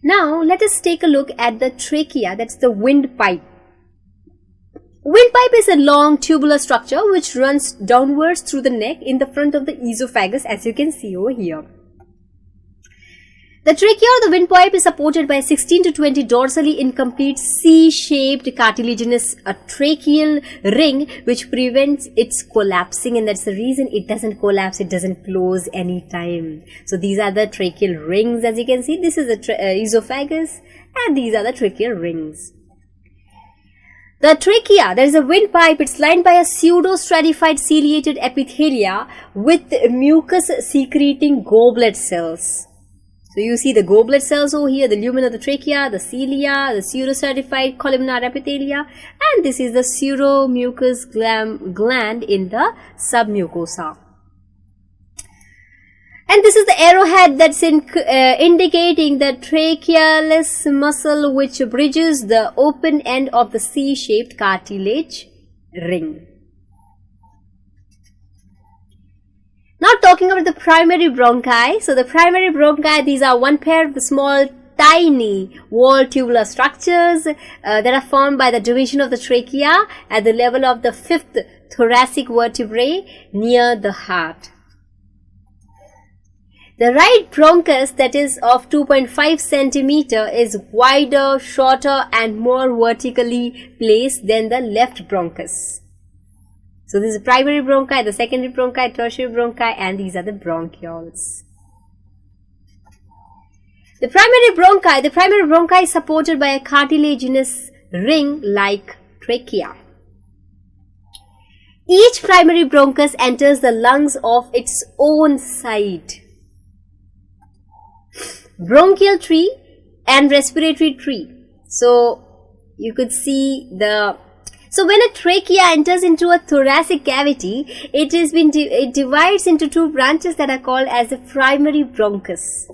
Now let us take a look at the trachea, that's the windpipe. Windpipe is a long tubular structure which runs downwards through the neck in the front of the esophagus, as you can see over here. The trachea or the windpipe is supported by a 16 to 20 dorsally incomplete C-shaped cartilaginous tracheal ring which prevents its collapsing, and that's the reason it doesn't collapse, it doesn't close anytime. So these are the tracheal rings, as you can see. This is the esophagus and these are the tracheal rings. The trachea, there is a windpipe, it's lined by a pseudo-stratified ciliated epithelia with mucus secreting goblet cells. So you see the goblet cells over here, the lumen of the trachea, the cilia, the pseudo-stratified columnar epithelia, and this is the pseudo-mucus gland in the submucosa. And this is the arrowhead that's indicating the trachealis muscle which bridges the open end of the C-shaped cartilage ring. Now talking about the primary bronchi. So the primary bronchi, these are one pair of the small tiny wall tubular structures that are formed by the division of the trachea at the level of the fifth thoracic vertebrae near the heart. The right bronchus, that is of 2.5 centimeter, is wider, shorter and more vertically placed than the left bronchus. So this is primary bronchi, the secondary bronchi, tertiary bronchi, and these are the bronchioles. The primary bronchi is supported by a cartilaginous ring like trachea. Each primary bronchus enters the lungs of its own side. Bronchial tree and respiratory tree. So you could see so when a trachea enters into a thoracic cavity, it divides into two branches that are called as the primary bronchus.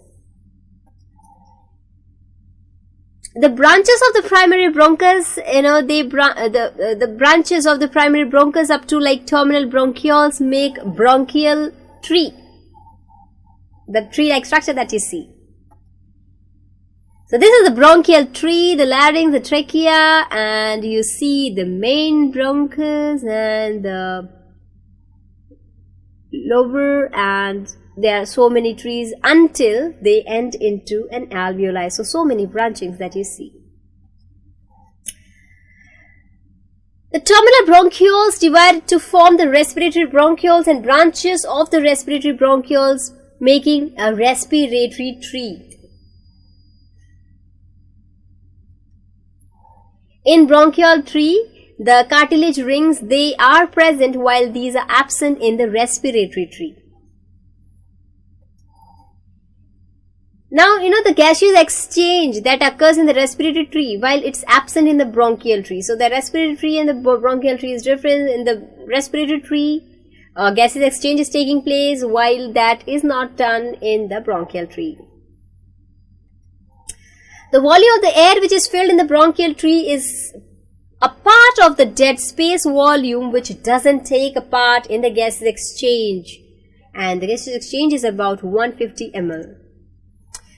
The branches of the primary bronchus, the branches of the primary bronchus up to like terminal bronchioles make bronchial tree. The tree-like structure that you see. So this is the bronchial tree, the larynx, the trachea, and you see the main bronchus and the lobar, and there are so many trees until they end into an alveoli. So many branchings that you see. The terminal bronchioles divide to form the respiratory bronchioles and branches of the respiratory bronchioles, making a respiratory tree. In bronchial tree, the cartilage rings, they are present while these are absent in the respiratory tree. Now, the gaseous exchange that occurs in the respiratory tree while it's absent in the bronchial tree. So the respiratory tree and the bronchial tree is different. In the respiratory tree, gaseous exchange is taking place while that is not done in the bronchial tree. The volume of the air which is filled in the bronchial tree is a part of the dead space volume which doesn't take a part in the gaseous exchange, and the gaseous exchange is about 150 ml.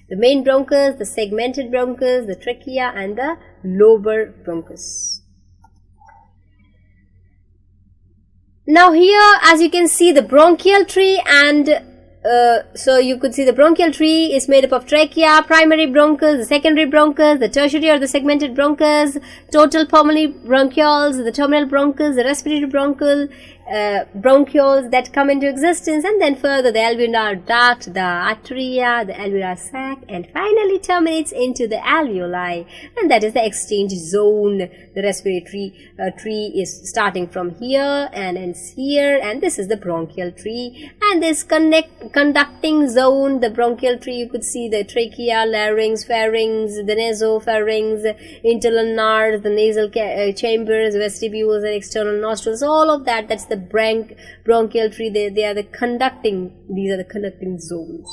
The main bronchus, the segmented bronchus, the trachea and the lobar bronchus. Now here, as you can see, the bronchial tree and so you could see the bronchial tree is made up of trachea, primary bronchus, the secondary bronchus, the tertiary or the segmented bronchus, total pulmonary bronchioles, the terminal bronchus, the respiratory bronchioles that come into existence, and then further the alveolar duct, the arteria, the alveolar sac, and finally terminates into the alveoli, and that is the exchange zone. The respiratory tree is starting from here and ends here, and this is the bronchial tree, and this conducting zone, the bronchial tree, you could see the trachea, larynx, pharynx, the nasopharynx, internal nards, the nasal chambers, vestibules and external nostrils, all of that, that's the bronchial tree. These are the conducting zones.